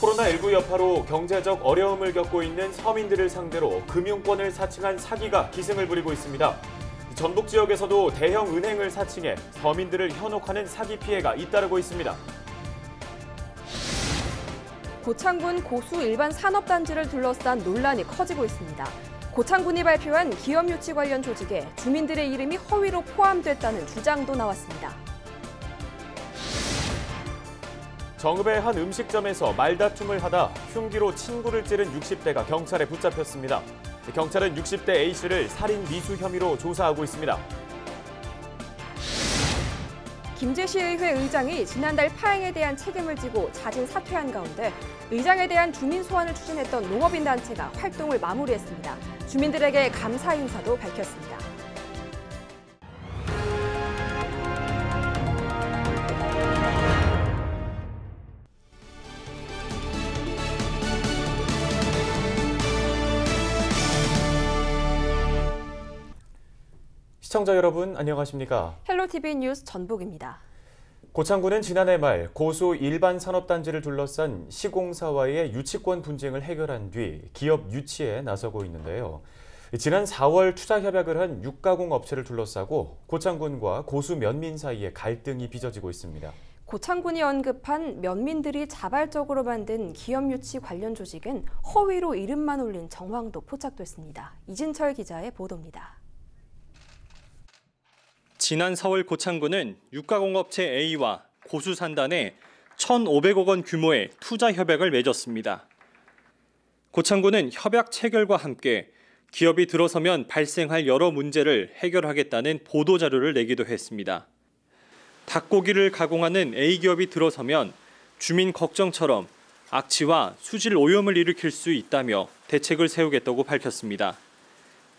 코로나19 여파로 경제적 어려움을 겪고 있는 서민들을 상대로 금융권을 사칭한 사기가 기승을 부리고 있습니다. 전북 지역에서도 대형 은행을 사칭해 서민들을 현혹하는 사기 피해가 잇따르고 있습니다. 고창군 고수 일반 산업단지를 둘러싼 논란이 커지고 있습니다. 고창군이 발표한 기업 유치 관련 조직에 주민들의 이름이 허위로 포함됐다는 주장도 나왔습니다. 정읍의 한 음식점에서 말다툼을 하다 흉기로 친구를 찌른 60대가 경찰에 붙잡혔습니다. 경찰은 60대 A씨를 살인 미수 혐의로 조사하고 있습니다. 김제시의회 의장이 지난달 파행에 대한 책임을 지고 자진 사퇴한 가운데 의장에 대한 주민 소환을 추진했던 농업인단체가 활동을 마무리했습니다. 주민들에게 감사 인사도 밝혔습니다. 시청자 여러분 안녕하십니까? 헬로티비 뉴스 전북입니다. 고창군은 지난해 말 고수 일반 산업단지를 둘러싼 시공사와의 유치권 분쟁을 해결한 뒤 기업 유치에 나서고 있는데요. 지난 4월 투자 협약을 한 육가공 업체를 둘러싸고 고창군과 고수 면민 사이에 갈등이 빚어지고 있습니다. 고창군이 언급한 면민들이 자발적으로 만든 기업 유치 관련 조직은 허위로 이름만 올린 정황도 포착됐습니다. 이진철 기자의 보도입니다. 지난 4월 고창군은 육가공업체 A와 고수산단에 1,500억 원 규모의 투자 협약을 맺었습니다. 고창군은 협약 체결과 함께 기업이 들어서면 발생할 여러 문제를 해결하겠다는 보도자료를 내기도 했습니다. 닭고기를 가공하는 A기업이 들어서면 주민 걱정처럼 악취와 수질 오염을 일으킬 수 있다며 대책을 세우겠다고 밝혔습니다.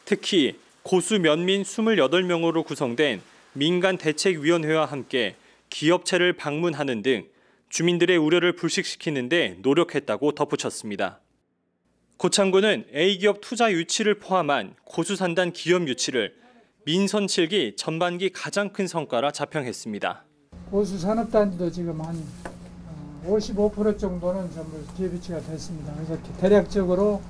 특히 고수 면민 28명으로 구성된 민간대책위원회와 함께 기업체를 방문하는 등 주민들의 우려를 불식시키는 데 노력했다고 덧붙였습니다. 고창군은 A기업 투자 유치를 포함한 고수산단 기업 유치를 민선 7기 전반기 가장 큰 성과라 자평했습니다. 고수산업단지도 지금 한 55% 정도는 전부 기업 유치가 됐습니다. 그래서 대략적으로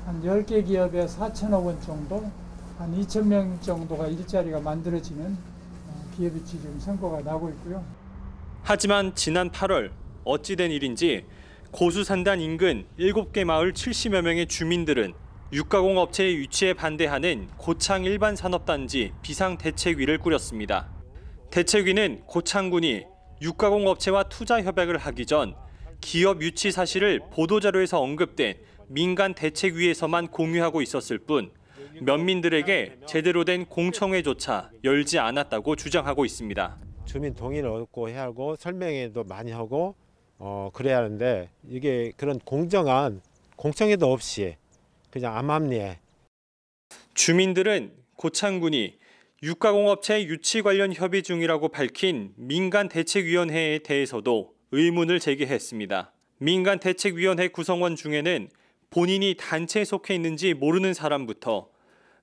한 10개 기업에 4천억 원 정도, 한 2,000명 정도가 일자리가 만들어지는 기업 유치 지금 성과가 나고 있고요. 하지만 지난 8월 어찌된 일인지 고수산단 인근 7개 마을 70여 명의 주민들은 육가공 업체의 유치에 반대하는 고창 일반 산업단지 비상대책위를 꾸렸습니다. 대책위는 고창군이 육가공 업체와 투자 협약을 하기 전 기업 유치 사실을 보도자료에서 언급된 민간대책위에서만 공유하고 있었을 뿐 면민들에게 제대로 된 공청회조차 열지 않았다고 주장하고 있습니다. 주민 동의를 얻고 해야 하고 설명회도 많이 하고 그래야 하는데 이게 그런 공정한 공청회도 없이 그냥 암암리에. 주민들은 고창군이 육가공업체 유치 관련 협의 중이라고 밝힌 민간대책위원회에 대해서도 의문을 제기했습니다. 민간대책위원회 구성원 중에는 본인이 단체에 속해 있는지 모르는 사람부터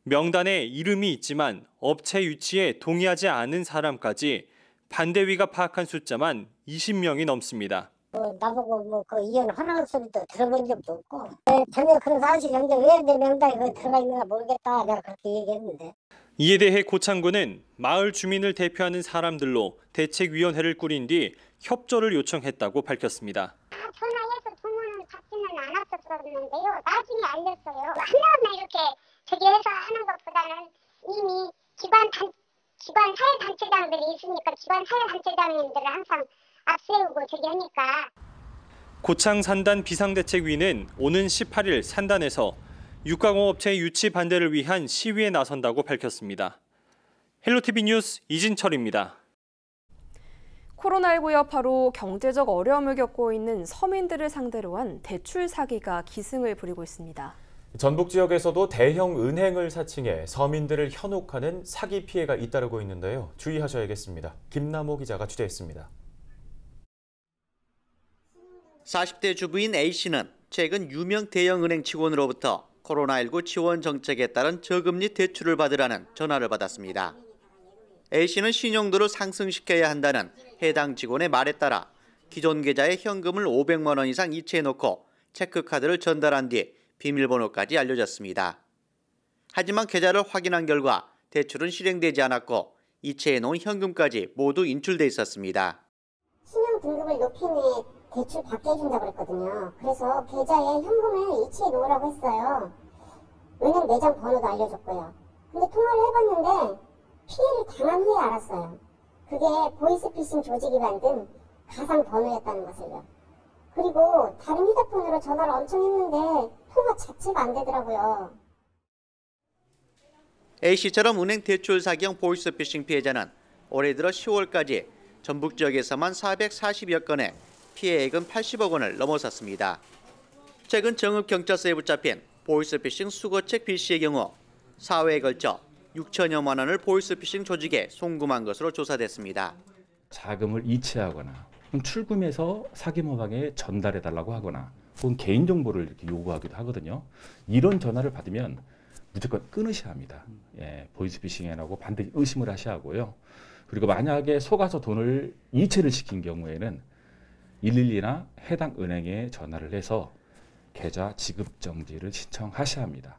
명단에 이름이 있지만 업체 유치에 동의하지 않은 사람까지 반대위가 파악한 숫자만 20명이 넘습니다. 나보고 그 이혼 허락 소리도 들어본 적도 없고 전혀 그런 사실이 없는데 왜 내 명단에 그거 들어가 있는가 모르겠다 내가 그렇게 얘기했는데. 이에 대해 고창군은 마을 주민을 대표하는 사람들로 대책위원회를 꾸린 뒤 협조를 요청했다고 밝혔습니다. 전화해서 주문을 받지는 않았었는데요. 나중에 알렸어요. 하나하나 이렇게 저기해서 하는 것보다는 이미 기관 사회단체장들이 있으니까 기관 사회단체장님들을 항상 앞세우고 저기 하니까. 고창 산단 비상대책위는 오는 18일 산단에서 육가공업체 유치 반대를 위한 시위에 나선다고 밝혔습니다. 헬로티비 뉴스 이진철입니다. 코로나19 여파로 경제적 어려움을 겪고 있는 서민들을 상대로 한 대출 사기가 기승을 부리고 있습니다. 전북 지역에서도 대형 은행을 사칭해 서민들을 현혹하는 사기 피해가 잇따르고 있는데요. 주의하셔야겠습니다. 김남호 기자가 취재했습니다. 40대 주부인 A씨는 최근 유명 대형 은행 직원으로부터 코로나19 지원 정책에 따른 저금리 대출을 받으라는 전화를 받았습니다. A씨는 신용도를 상승시켜야 한다는 해당 직원의 말에 따라 기존 계좌에 현금을 500만 원 이상 이체해놓고 체크카드를 전달한 뒤 비밀번호까지 알려졌습니다. 하지만 계좌를 확인한 결과 대출은 실행되지 않았고 이체해놓은 현금까지 모두 인출돼 있었습니다. 신용 등급을 높이니 대출 받게 해준다고 그랬거든요. 그래서 계좌에 현금을 이체해 놓으라고 했어요. 은행 매장 번호도 알려줬고요. 근데 통화를 해봤는데 피해를 당한 후에 알았어요. 그게 보이스피싱 조직이 만든 가상 번호였다는 것을요. 그리고 다른 휴대폰으로 전화를 엄청 했는데 통화 자체가 안 되더라고요. A씨처럼 은행 대출 사기형 보이스피싱 피해자는 올해 들어 10월까지 전북 지역에서만 440여 건의 피해액은 80억 원을 넘어섰습니다. 최근 정읍경찰서에 붙잡힌 보이스피싱 수거책 B씨의 경우 4회에 걸쳐 6천여만 원을 보이스피싱 조직에 송금한 것으로 조사됐습니다. 자금을 이체하거나 출금해서 사기모방에 전달해달라고 하거나 혹은 개인정보를 이렇게 요구하기도 하거든요. 이런 전화를 받으면 무조건 끊으셔야 합니다. 예, 보이스피싱이라고 반드시 의심을 하셔야 하고요. 그리고 만약에 속아서 돈을 이체를 시킨 경우에는 112나 해당 은행에 전화를 해서 계좌 지급 정지를 신청하셔야 합니다.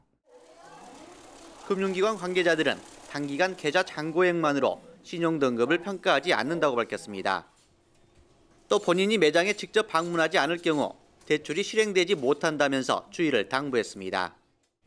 금융기관 관계자들은 단기간 계좌 잔고액만으로 신용등급을 평가하지 않는다고 밝혔습니다. 또 본인이 매장에 직접 방문하지 않을 경우 대출이 실행되지 못한다면서 주의를 당부했습니다.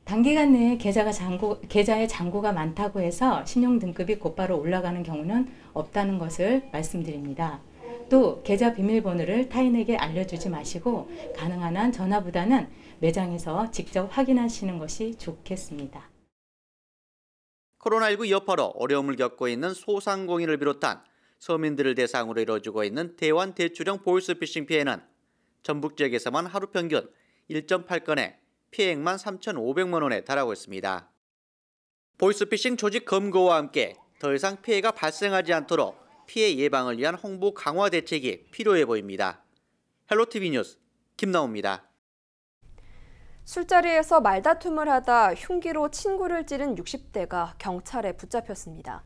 단기간 내에 계좌에 잔고가 많다고 해서 신용등급이 곧바로 올라가는 경우는 없다는 것을 말씀드립니다. 또 계좌 비밀번호를 타인에게 알려주지 마시고 가능한 한 전화보다는 매장에서 직접 확인하시는 것이 좋겠습니다. 코로나19 여파로 어려움을 겪고 있는 소상공인을 비롯한 서민들을 대상으로 이루어지고 있는 대환 대출형 보이스피싱 피해는 전북 지역에서만 하루 평균 1.8건에 피해액만 3,500만 원에 달하고 있습니다. 보이스피싱 조직 검거와 함께 더 이상 피해가 발생하지 않도록 피해 예방을 위한 홍보 강화 대책이 필요해 보입니다. 헬로티비 뉴스 김나옵니다. 술자리에서 말다툼을 하다 흉기로 친구를 찌른 60대가 경찰에 붙잡혔습니다.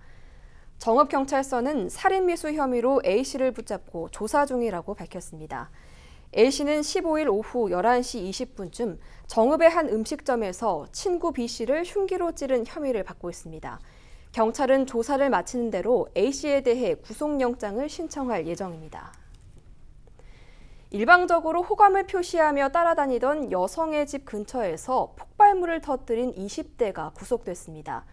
정읍경찰서는 살인미수 혐의로 A씨를 붙잡고 조사 중이라고 밝혔습니다. A씨는 15일 오후 11시 20분쯤 정읍의 한 음식점에서 친구 B씨를 흉기로 찌른 혐의를 받고 있습니다. 경찰은 조사를 마치는 대로 A씨에 대해 구속영장을 신청할 예정입니다. 일방적으로 호감을 표시하며 따라다니던 여성의 집 근처에서 폭발물을 터뜨린 20대가 구속됐습니다.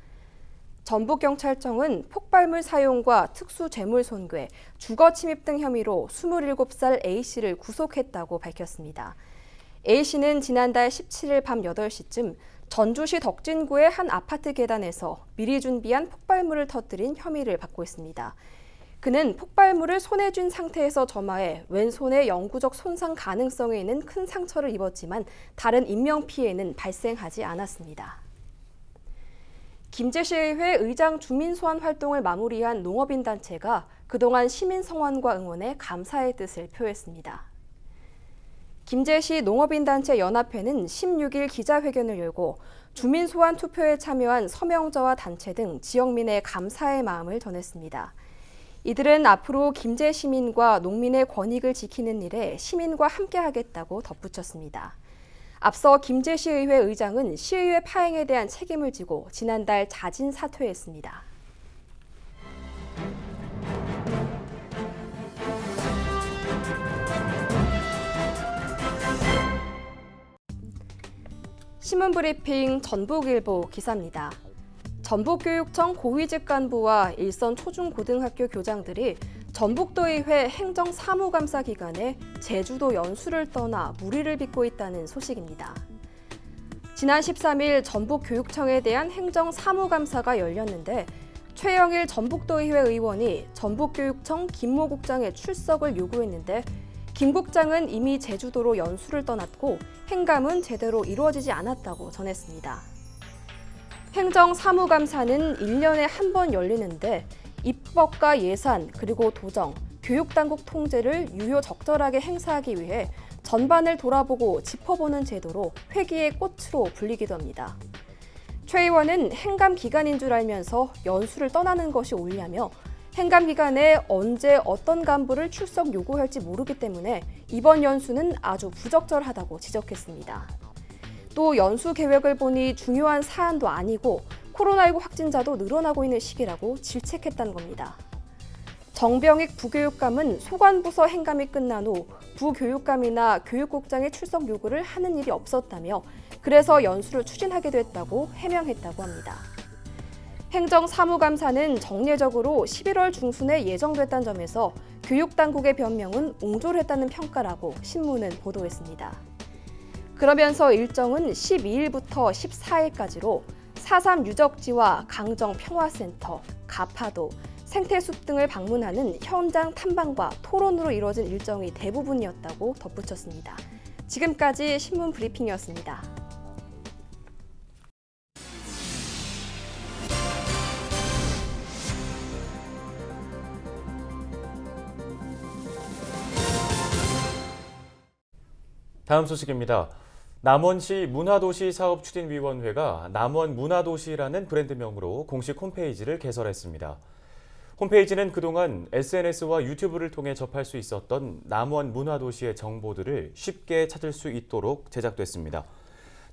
전북경찰청은 폭발물 사용과 특수재물 손괴, 주거 침입 등 혐의로 27살 A씨를 구속했다고 밝혔습니다. A씨는 지난달 17일 밤 8시쯤 전주시 덕진구의 한 아파트 계단에서 미리 준비한 폭발물을 터뜨린 혐의를 받고 있습니다. 그는 폭발물을 손에 쥔 상태에서 점화해 왼손에 영구적 손상 가능성이 있는 큰 상처를 입었지만 다른 인명피해는 발생하지 않았습니다. 김제시의회 의장 주민소환 활동을 마무리한 농업인단체가 그동안 시민성원과 응원에 감사의 뜻을 표했습니다. 김제시 농업인단체 연합회는 16일 기자회견을 열고 주민소환 투표에 참여한 서명자와 단체 등 지역민의 감사의 마음을 전했습니다. 이들은 앞으로 김제 시민과 농민의 권익을 지키는 일에 시민과 함께하겠다고 덧붙였습니다. 앞서 김제시의회 의장은 시의회 파행에 대한 책임을 지고 지난달 자진 사퇴했습니다. 신문브리핑 전북일보 기사입니다. 전북교육청 고위직 간부와 일선 초중고등학교 교장들이 전북도의회 행정사무감사 기간에 제주도 연수를 떠나 무리를 빚고 있다는 소식입니다. 지난 13일 전북교육청에 대한 행정사무감사가 열렸는데 최영일 전북도의회 의원이 전북교육청 김모 국장의 출석을 요구했는데 김 국장은 이미 제주도로 연수를 떠났고 행감은 제대로 이루어지지 않았다고 전했습니다. 행정사무감사는 1년에 한 번 열리는데 입법과 예산 그리고 도정, 교육당국 통제를 유효적절하게 행사하기 위해 전반을 돌아보고 짚어보는 제도로 회기의 꽃으로 불리기도 합니다. 최 의원은 행감 기간인 줄 알면서 연수를 떠나는 것이 옳냐며 행감 기간에 언제 어떤 간부를 출석 요구할지 모르기 때문에 이번 연수는 아주 부적절하다고 지적했습니다. 또 연수 계획을 보니 중요한 사안도 아니고 코로나19 확진자도 늘어나고 있는 시기라고 질책했다는 겁니다. 정병익 부교육감은 소관부서 행감이 끝난 후 부교육감이나 교육국장의 출석 요구를 하는 일이 없었다며 그래서 연수를 추진하게 됐다고 해명했다고 합니다. 행정사무감사는 정례적으로 11월 중순에 예정됐다는 점에서 교육당국의 변명은 옹졸했다는 평가라고 신문은 보도했습니다. 그러면서 일정은 12일부터 14일까지로 4.3 유적지와 강정평화센터, 가파도, 생태숲 등을 방문하는 현장 탐방과 토론으로 이루어진 일정이 대부분이었다고 덧붙였습니다. 지금까지 신문 브리핑이었습니다. 다음 소식입니다. 남원시 문화도시 사업추진위원회가 남원문화도시라는 브랜드명으로 공식 홈페이지를 개설했습니다. 홈페이지는 그동안 SNS와 유튜브를 통해 접할 수 있었던 남원문화도시의 정보들을 쉽게 찾을 수 있도록 제작됐습니다.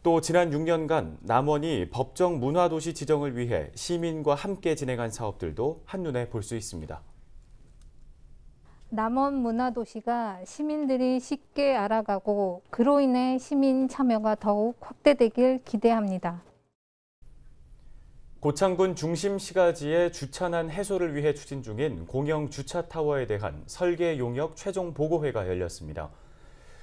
또 지난 6년간 남원이 법정 문화도시 지정을 위해 시민과 함께 진행한 사업들도 한눈에 볼 수 있습니다. 남원 문화도시가 시민들이 쉽게 알아가고 그로 인해 시민 참여가 더욱 확대되길 기대합니다. 고창군 중심시가지의 주차난 해소를 위해 추진 중인 공영 주차타워에 대한 설계 용역 최종 보고회가 열렸습니다.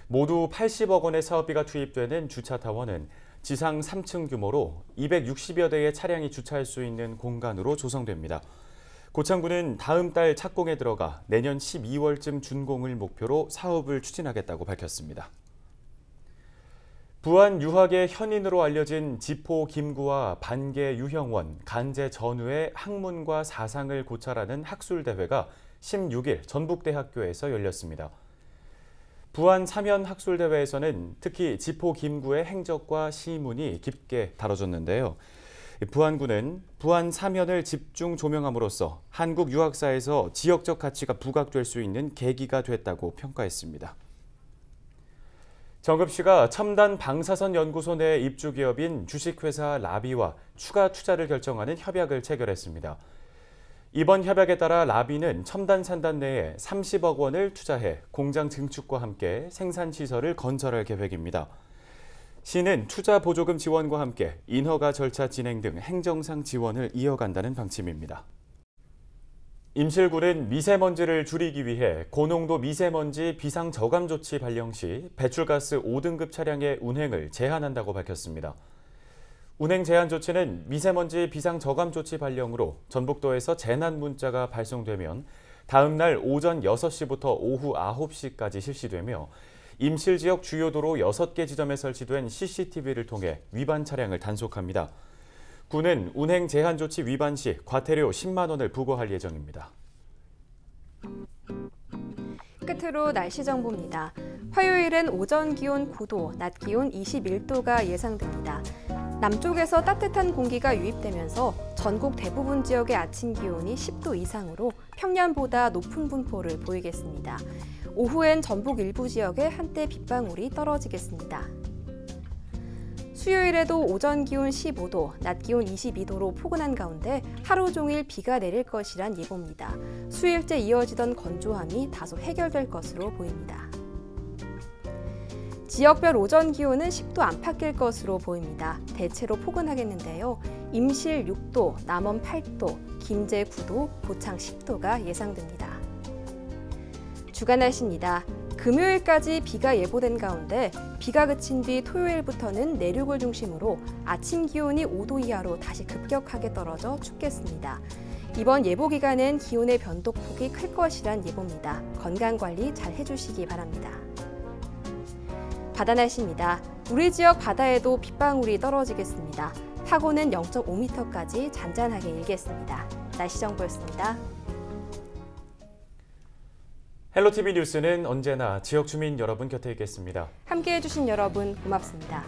모두 80억 원의 사업비가 투입되는 주차타워는 지상 3층 규모로 260여 대의 차량이 주차할 수 있는 공간으로 조성됩니다. 고창군은 다음 달 착공에 들어가 내년 12월쯤 준공을 목표로 사업을 추진하겠다고 밝혔습니다. 부안 유학의 현인으로 알려진 지포 김구와 반개 유형원, 간제 전우의 학문과 사상을 고찰하는 학술대회가 16일 전북대학교에서 열렸습니다. 부안 사면 학술대회에서는 특히 지포 김구의 행적과 시문이 깊게 다뤄졌는데요. 부안군은 부안 사면을 집중 조명함으로써 한국 유학사에서 지역적 가치가 부각될 수 있는 계기가 됐다고 평가했습니다. 정읍시가 첨단 방사선 연구소 내 입주 기업인 주식회사 라비와 추가 투자를 결정하는 협약을 체결했습니다. 이번 협약에 따라 라비는 첨단 산단 내에 30억 원을 투자해 공장 증축과 함께 생산시설을 건설할 계획입니다. 시는 투자 보조금 지원과 함께 인허가 절차 진행 등 행정상 지원을 이어간다는 방침입니다. 임실군은 미세먼지를 줄이기 위해 고농도 미세먼지 비상저감 조치 발령 시 배출가스 5등급 차량의 운행을 제한한다고 밝혔습니다. 운행 제한 조치는 미세먼지 비상저감 조치 발령으로 전북도에서 재난 문자가 발송되면 다음 날 오전 6시부터 오후 9시까지 실시되며 임실 지역 주요 도로 6개 지점에 설치된 CCTV를 통해 위반 차량을 단속합니다. 군은 운행 제한 조치 위반 시 과태료 10만 원을 부과할 예정입니다. 끝으로 날씨 정보입니다. 화요일은 오전 기온 9도, 낮 기온 21도가 예상됩니다. 남쪽에서 따뜻한 공기가 유입되면서 전국 대부분 지역의 아침 기온이 10도 이상으로 평년보다 높은 분포를 보이겠습니다. 오후엔 전북 일부 지역에 한때 빗방울이 떨어지겠습니다. 수요일에도 오전 기온 15도, 낮 기온 22도로 포근한 가운데 하루 종일 비가 내릴 것이란 예보입니다. 수일째 이어지던 건조함이 다소 해결될 것으로 보입니다. 지역별 오전 기온은 10도 안팎일 것으로 보입니다. 대체로 포근하겠는데요. 임실 6도, 남원 8도, 김제 9도, 고창 10도가 예상됩니다. 주간 날씨입니다. 금요일까지 비가 예보된 가운데 비가 그친 뒤 토요일부터는 내륙을 중심으로 아침 기온이 5도 이하로 다시 급격하게 떨어져 춥겠습니다. 이번 예보 기간은 기온의 변동폭이 클 것이란 예보입니다. 건강관리 잘 해주시기 바랍니다. 바다 날씨입니다. 우리 지역 바다에도 빗방울이 떨어지겠습니다. 파고는 0.5m까지 잔잔하게 일겠습니다. 날씨 정보였습니다. 헬로티비 뉴스는 언제나 지역 주민 여러분 곁에 있겠습니다. 함께해 주신 여러분 고맙습니다.